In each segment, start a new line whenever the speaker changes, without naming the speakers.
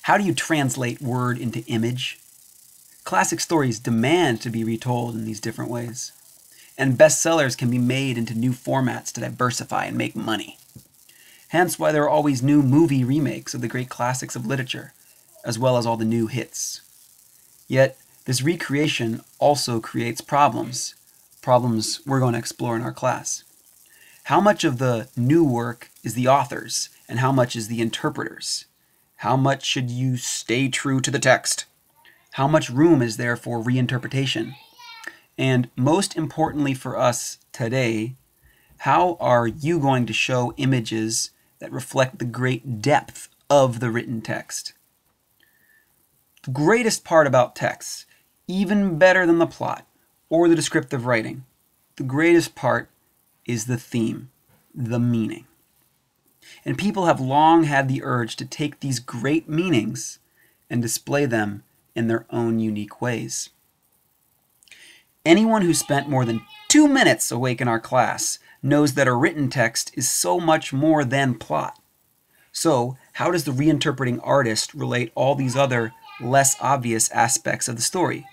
How do you translate word into image? Classic stories demand to be retold in these different ways. And bestsellers can be made into new formats to diversify and make money. Hence why there are always new movie remakes of the great classics of literature, as well as all the new hits. Yet, this recreation also creates problems we're going to explore in our class. How much of the new work is the author's, and how much is the interpreter's? How much should you stay true to the text? How much room is there for reinterpretation? And most importantly for us today, how are you going to show images that reflect the great depth of the written text? The greatest part about texts, even better than the plot or the descriptive writing, the greatest part is the theme, the meaning. And people have long had the urge to take these great meanings and display them in their own unique ways. Anyone who spent more than 2 minutes awake in our class knows that a written text is so much more than plot. So, how does the reinterpreting artist relate all these other, less obvious aspects of the story?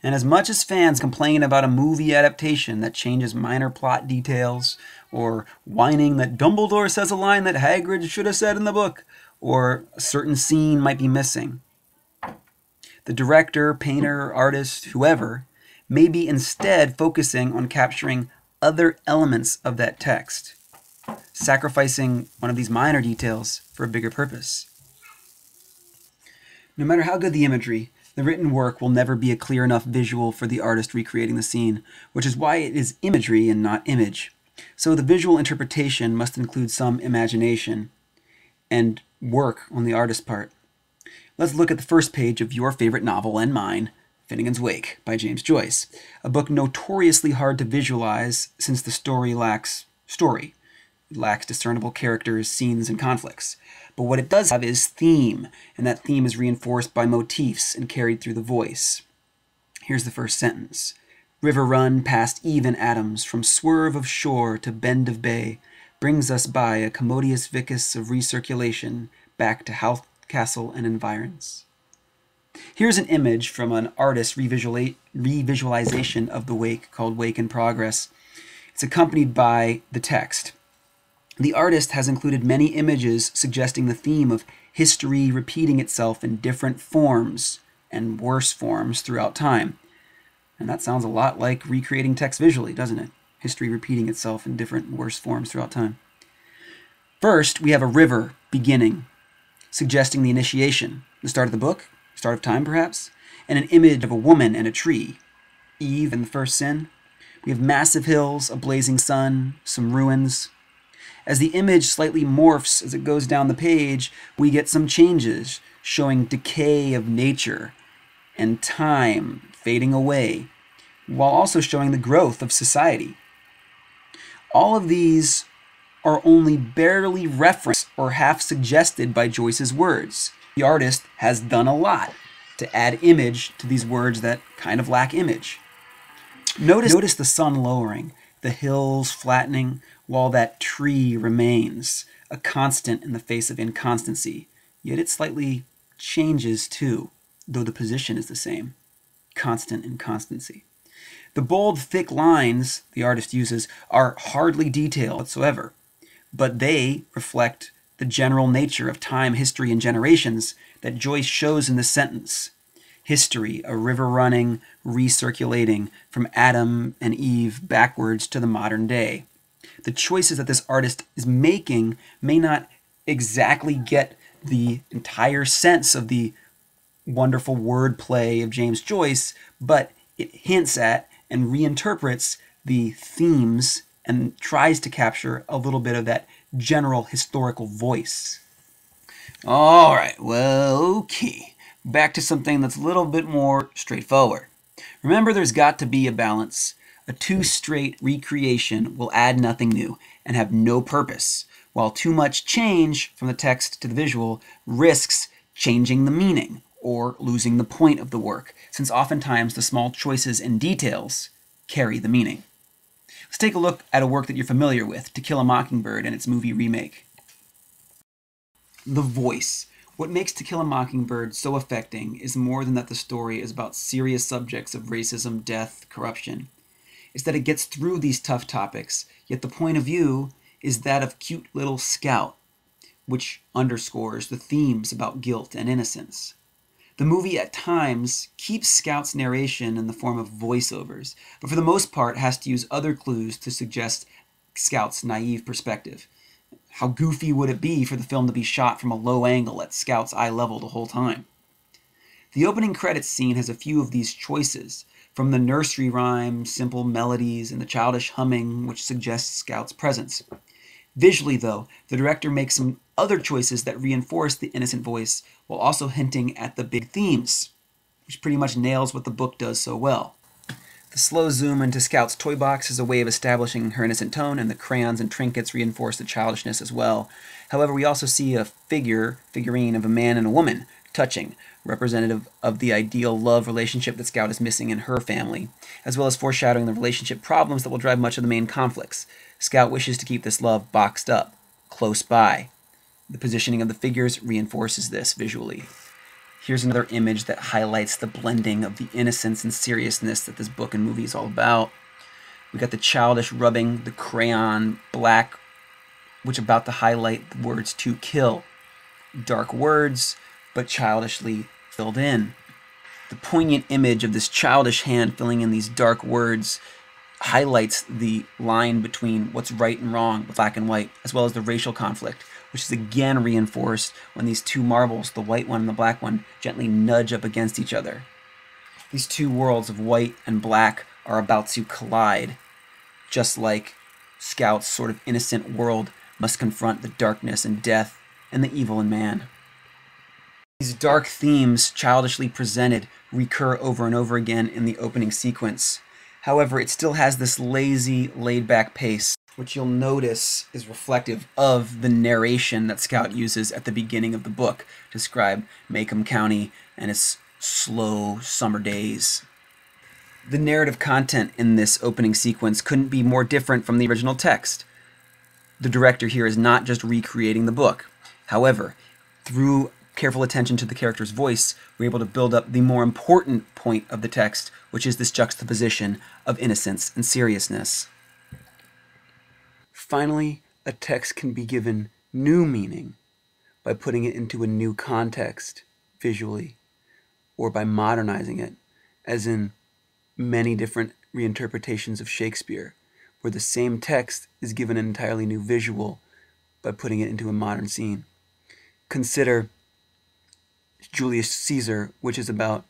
And as much as fans complain about a movie adaptation that changes minor plot details, or whining that Dumbledore says a line that Hagrid should have said in the book, or a certain scene might be missing, the director, painter, artist, whoever, may be instead focusing on capturing other elements of that text, sacrificing one of these minor details for a bigger purpose. No matter how good the imagery, the written work will never be a clear enough visual for the artist recreating the scene, which is why it is imagery and not image. So the visual interpretation must include some imagination and work on the artist's part. Let's look at the first page of your favorite novel and mine, Finnegan's Wake by James Joyce, a book notoriously hard to visualize since the story lacks story. It lacks discernible characters, scenes, and conflicts. But what it does have is theme, and that theme is reinforced by motifs and carried through the voice. Here's the first sentence. River run past even atoms, from swerve of shore to bend of bay, brings us by a commodious vicus of recirculation back to Howth Castle and environs. Here's an image from an artist's revisualization of the wake called Wake in Progress. It's accompanied by the text. The artist has included many images suggesting the theme of history repeating itself in different forms and worse forms throughout time. And that sounds a lot like recreating text visually, doesn't it? History repeating itself in different and worse forms throughout time. First, we have a river beginning, suggesting the initiation, the start of the book, start of time perhaps, and an image of a woman and a tree, Eve and the first sin. We have massive hills, a blazing sun, some ruins. As the image slightly morphs as it goes down the page, we get some changes, showing decay of nature and time fading away, while also showing the growth of society. All of these are only barely referenced or half suggested by Joyce's words. The artist has done a lot to add image to these words that kind of lack image. Notice the sun lowering, the hills flattening, while that tree remains, a constant in the face of inconstancy. Yet it slightly changes too, though the position is the same. Constant inconstancy. The bold, thick lines the artist uses are hardly detailed whatsoever, but they reflect the general nature of time, history, and generations that Joyce shows in this sentence. History, a river running, recirculating from Adam and Eve backwards to the modern day. The choices that this artist is making may not exactly get the entire sense of the wonderful wordplay of James Joyce, but it hints at and reinterprets the themes and tries to capture a little bit of that general historical voice. All right, well, okay. Back to something that's a little bit more straightforward. Remember, there's got to be a balance. A too straight recreation will add nothing new and have no purpose, while too much change from the text to the visual risks changing the meaning or losing the point of the work, since oftentimes the small choices and details carry the meaning. Let's take a look at a work that you're familiar with, To Kill a Mockingbird and its movie remake. The voice. What makes To Kill a Mockingbird so affecting is more than that the story is about serious subjects of racism, death, corruption. It's that it gets through these tough topics, yet the point of view is that of cute little Scout, which underscores the themes about guilt and innocence. The movie at times keeps Scout's narration in the form of voiceovers, but for the most part has to use other clues to suggest Scout's naive perspective. How goofy would it be for the film to be shot from a low angle at Scout's eye level the whole time? The opening credits scene has a few of these choices, from the nursery rhyme, simple melodies, and the childish humming which suggests Scout's presence. Visually, though, the director makes some other choices that reinforce the innocent voice while also hinting at the big themes, which pretty much nails what the book does so well. The slow zoom into Scout's toy box is a way of establishing her innocent tone, and the crayons and trinkets reinforce the childishness as well. However, we also see a figurine of a man and a woman, touching, representative of the ideal love relationship that Scout is missing in her family, as well as foreshadowing the relationship problems that will drive much of the main conflicts. Scout wishes to keep this love boxed up, close by. The positioning of the figures reinforces this visually. Here's another image that highlights the blending of the innocence and seriousness that this book and movie is all about. We got the childish rubbing the crayon black, which is about to highlight the words to kill. Dark words, but childishly filled in. The poignant image of this childish hand filling in these dark words highlights the line between what's right and wrong, black and white, as well as the racial conflict, which is again reinforced when these two marbles, the white one and the black one, gently nudge up against each other. These two worlds of white and black are about to collide, just like Scout's sort of innocent world must confront the darkness and death and the evil in man. These dark themes, childishly presented, recur over and over again in the opening sequence. However, it still has this lazy, laid-back pace, which you'll notice is reflective of the narration that Scout uses at the beginning of the book to describe Macomb County and its slow summer days. The narrative content in this opening sequence couldn't be more different from the original text. The director here is not just recreating the book. However, through careful attention to the character's voice, we're able to build up the more important point of the text, which is this juxtaposition of innocence and seriousness. Finally, a text can be given new meaning by putting it into a new context visually, or by modernizing it, as in many different reinterpretations of Shakespeare, where the same text is given an entirely new visual by putting it into a modern scene. Consider Julius Caesar, which is about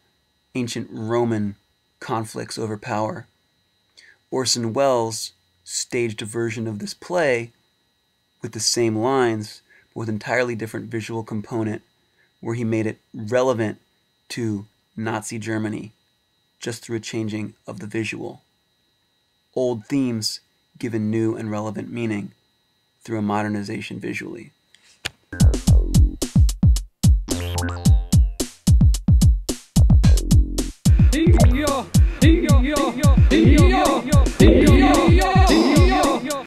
ancient Roman conflicts over power. Orson Welles staged a version of this play with the same lines, but with an entirely different visual component, where he made it relevant to Nazi Germany just through a changing of the visual. Old themes given new and relevant meaning through a modernization visually.